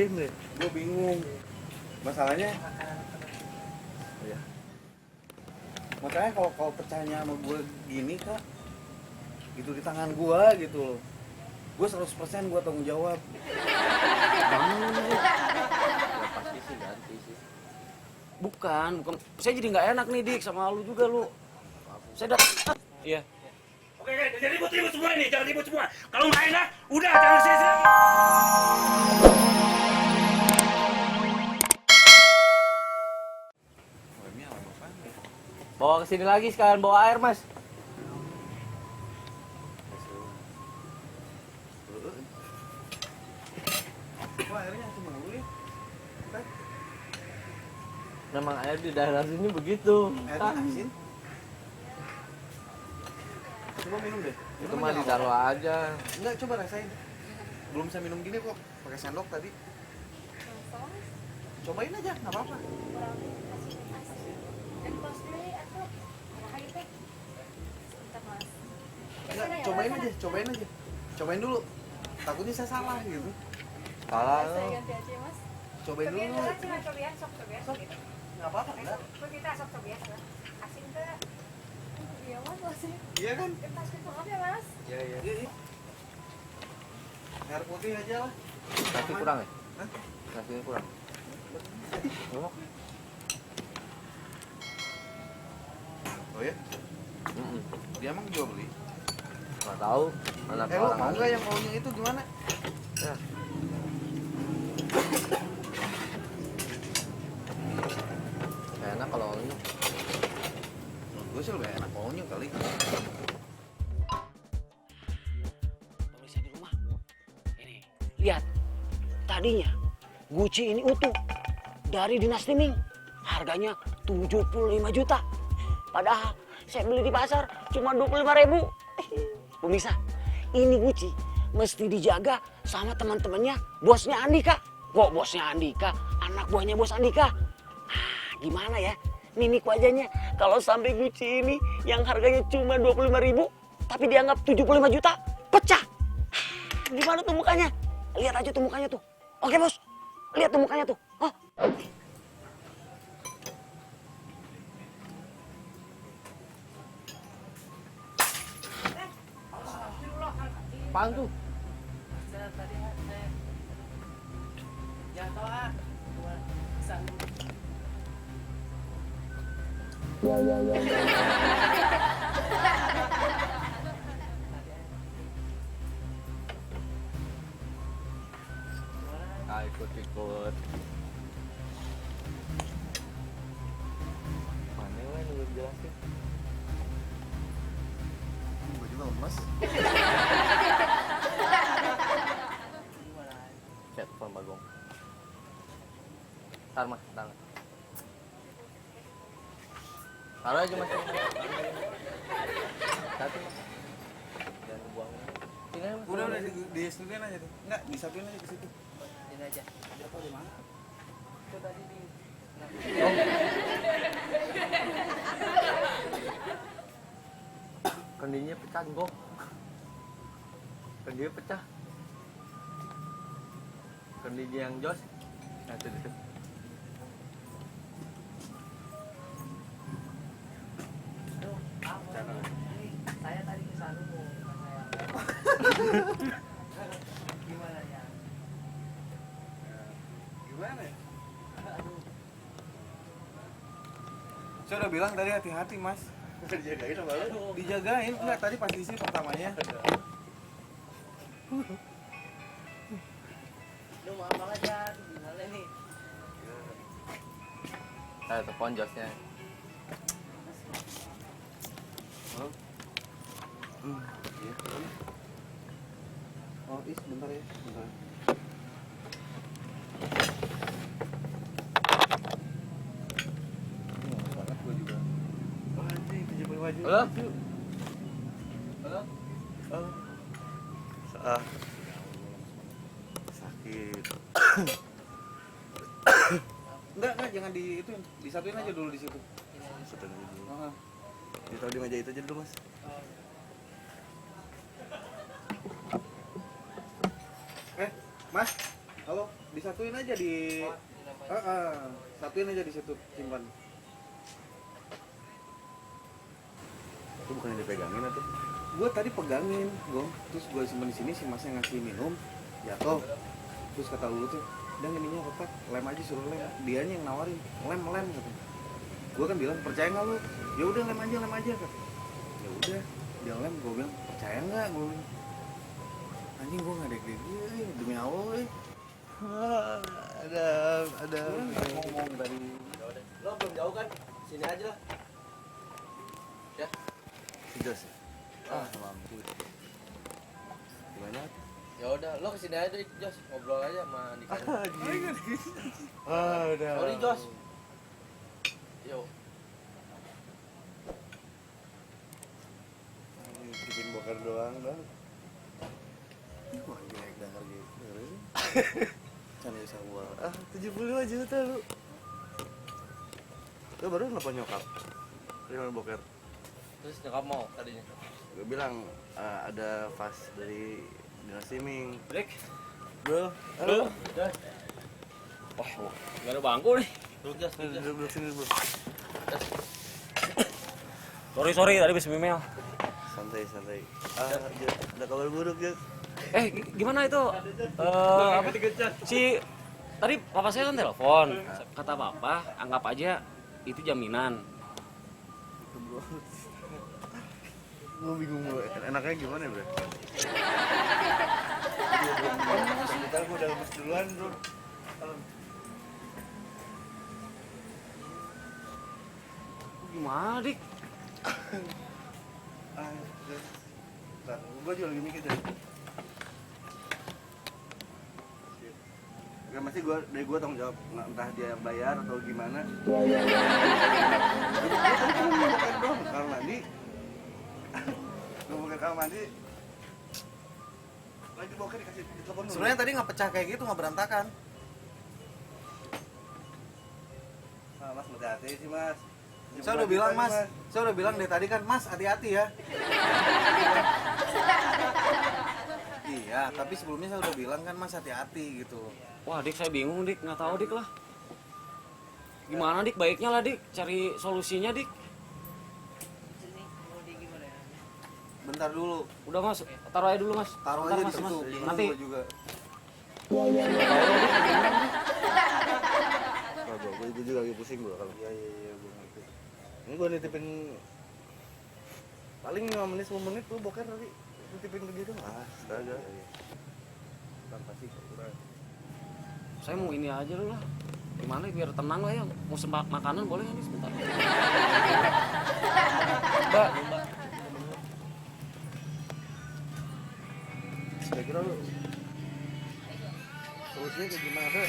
Gue bingung. Masalahnya ya. Makanya kalau percaya sama gue gini kak, gitu di tangan gue gitu loh. Gue 100% gue tanggung jawab. Pasti sih ganti sih. Bukan. Saya jadi nggak enak nih Dik sama lu juga lu. Saya datang. Iya. Oke, jadi ribut semua ini, jangan ribut semua. Kalau nggak enak, udah jangan sini lagi. Bawa kesini lagi sekalian bawa air mas. Wah airnya cuma dulu ya. Memang air di daerah sini begitu. Airnya asin. Coba minum deh. Itu mah ditaruh aja. Enggak, coba rasain. Belum bisa minum gini kok, pakai sendok tadi. Cobain aja, nggak apa-apa. Enggak, cobain aja. Cobain dulu. Takutnya saya salah gitu. Salah Saya lo. ganti aja mas. Cobain dulu. Cobian, sok cobian. Nggak apa-apa, enggak. Kita sok cobian. Asin ke? Iya mas, asin. Iya kan? Kita asin banget ya mas. Iya iya. Iya. Air putih aja lah. Nasi kurang ya? Hah? Nasinya kurang. Oh. Oh ya? Dia emang jual beli. Nggak tahu. Anak Lo orang mau aja. nggak yang maunya itu gimana? Ya. Nggak enak kalau ini. Menurut gue sih lebih enak maunya kali. Pemirsa di rumah. Ini, lihat. Tadinya Gucci ini utuh dari Dinasti Ming. Harganya 75 juta. Padahal saya beli di pasar cuma 25.000. Pemirsa, ini Gucci mesti dijaga sama teman-temannya bosnya Andika. Kok bosnya Andika? Anak buahnya bos Andika. Gimana ya? Mimik wajahnya kalau sampai Gucci ini yang harganya cuma 25.000 tapi dianggap 75 juta, pecah. Gimana tuh mukanya? Lihat aja tuh mukanya tuh. Oke bos, lihat tuh mukanya tuh. Oh. Apaan tuh? Ikut. Mana lah yang belum jelasin? Gue juga lemes. Chat phone Bagong. Ntar mas, tangan. Taruh aja mas. Satu mas. Jangan buang. Sini aja mas. Udah di satuin aja tuh. Enggak, disatuin aja ke situ. Sini aja. Jatuh di mana? Itu tadi di. Kendinya pecah gong. Kendinya pecah. Kendinya yang jos. Nah itu. Saya tadi ke sana mau gimana ya? Gimana ya? Saya udah bilang tadi hati-hati mas. Dijagain sama lu. Dijagain, enggak tadi pas di sini pertamanya. Lu mau aja, gimana nih? Saya telepon josnya. Iya. Oh, bentar ya, bentar. Banget gue juga. Wah, anjing, pinjemin baju. Halo? Halo? Sakit. Enggak, jangan di itu, disatuin aja dulu di situ. Satuin aja dulu. Ditaruh di meja itu aja dulu, Mas. Mas, halo. disatuin aja di satuin aja di situ simpan. Itu bukannya dipegangin atau? Gue tadi pegangin, Gong. Terus gue simpan di sini, si masnya ngasih minum, jatuh. Terus kata lu tuh, udah ininya apa? Lem aja, suruh lem. Dianya yang nawarin, lem kata. Gue kan bilang percaya nggak lu? Ya udah lem aja kata. Ya udah, dia lem. Gue bilang percaya nggak? Gue bilang anjing gue nggak deg demi Allah. Ada ngomong dari Lo belum jauh kan? Sini aja lah. Ya. Jos. Mampus. Gimana? Ya udah, lo kesini aja deh, Jos. Ngobrol aja sama Dika. Udah. Sorry, Jos. Yo. Bikin bokar doang dong. Wah, jelek denger gitu. Can bisa gua. 75 juta lu. Lu baru nelfon nyokap. Dari boker. Terus nyokap mau tadinya. Gue bilang ada fast dari dinas streaming. Break. Bro, Halo. Wah, nggak ada bangku nih. Duduk, Jos. duduk sini bro. Sorry, tadi bisa email. Santai. Ada kabar buruk ya. Gimana itu? Si tadi papa saya kan telepon. Kata papa, anggap aja itu jaminan. Gue bingung bro, enaknya gimana bro? Sebentar gue udah lemes duluan bro. Gimana, Dik? Gue juga lagi mikir deh. Ya masih dari gue tanggung jawab, entah dia yang bayar atau gimana. Gue cuma boker doang, kamar mandi. Gue boker kamar mandi. Lagi boker dikasih telepon dulu. Sebenarnya tadi nggak pecah kayak gitu, nggak berantakan. Nah, mas hati-hati sih mas. Saya udah bilang mas, saya udah bilang dari tadi kan mas hati-hati ya. Iya, tapi sebelumnya saya udah bilang kan mas hati-hati gitu. Wah, Dik, saya bingung, Dik. Nggak tahu, Dik lah. Gimana, Dik? Baiknya lah, Dik. Cari solusinya, Dik. Bentar dulu, Udah, Mas. Taruh aja dulu, Mas. taruh Bentar, aja Mas, di situ. Mas. Gimana Nanti. gua juga. Gue juga lagi pusing gue kalau. Iya gue ngerti. Ini gue nitipin paling 5 menit 10 menit tuh boker tadi nitipin ke gitu. Astaga. Tanpa sih kurang. Saya mau ini aja dulu lah. Gimana biar tenang lah ya. Mau sempat makanan boleh nggak nih sebentar? Mbak, Kira-kira lu solusinya kayak gimana tuh?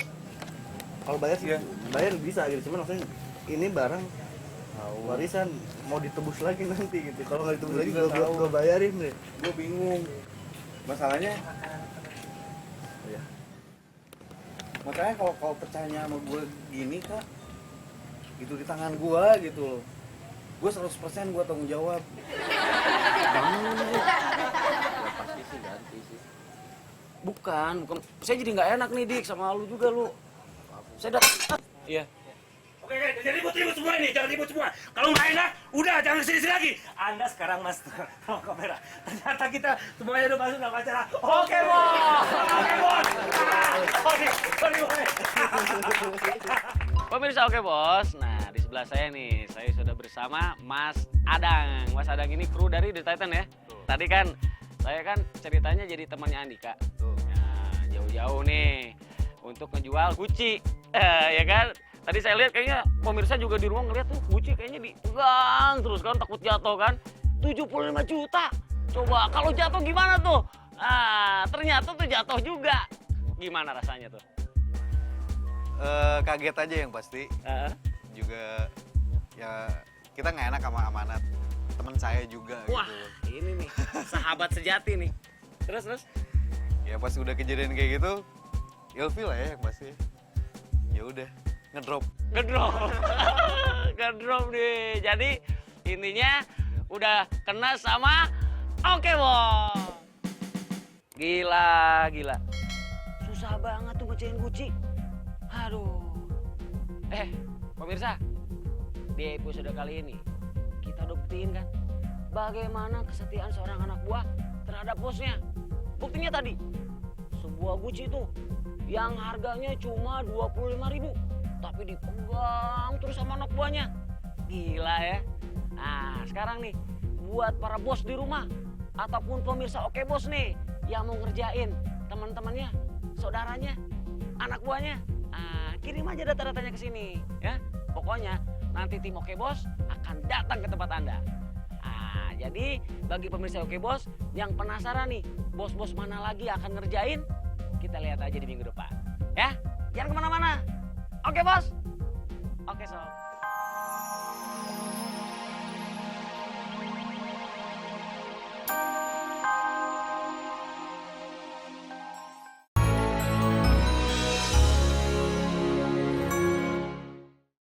Kalau bayar sih bayar bisa gitu, cuman maksudnya ini barang warisan mau ditebus lagi nanti gitu. Kalau nggak ditebus lagi gue bayarin deh. Gue bingung. Masalahnya ya. Makanya kalau percaya sama gue gini kak, itu di tangan gue gitu loh. Gue 100% gue tanggung jawab. Pasti sih ganti sih. bukan. Saya jadi nggak enak nih, Dik, sama lu juga lu. Saya datang. Iya. Oke, jangan ribut semua ini, jangan ribut semua. Kalau nggak enak, udah jangan kesini lagi. Anda sekarang mas, tolong kamera. Ternyata kita semuanya udah masuk dalam acara. Oke bos, oke bos. Sorry. Pemirsa Oke Bos, nah di sebelah saya nih, saya sudah bersama Mas Adang. Mas Adang ini kru dari The Titan ya. Tadi kan, saya kan ceritanya jadi temannya Andika. Nah, jauh-jauh nih, untuk ngejual Gucci, ya kan? Tadi saya lihat kayaknya pemirsa juga di rumah ngeliat tuh Gucci kayaknya dipegang terus kan, takut jatuh kan. 75 juta, coba kalau jatuh gimana tuh? Ah, ternyata tuh jatuh juga. Gimana rasanya tuh? Kaget aja yang pasti. Juga ya kita nggak enak sama amanat teman saya juga. Wah, gitu. ini nih sahabat sejati nih. Terus? Ya pas udah kejadian kayak gitu, ilfil lah ya yang pasti. Ya udah ngedrop. Ngedrop nih. Jadi intinya udah kena sama Oke Bos. Gila. Susah banget tuh ngerjain Guci. Aduh. Pemirsa, di episode kali ini kita udah buktiin kan bagaimana kesetiaan seorang anak buah terhadap bosnya. Buktinya tadi, sebuah Guci itu yang harganya cuma 25.000 tapi dipegang terus sama anak buahnya. Gila ya. Nah, sekarang nih buat para bos di rumah ataupun pemirsa Oke Bos nih yang mau ngerjain teman-temannya, saudaranya, anak buahnya, kirim aja data-datanya ke sini ya. Pokoknya nanti tim Oke Bos akan datang ke tempat Anda. Jadi bagi pemirsa Oke Bos yang penasaran nih bos-bos mana lagi akan ngerjain, kita lihat aja di minggu depan ya. Jangan kemana-mana. Oke Bos. Oke Sob.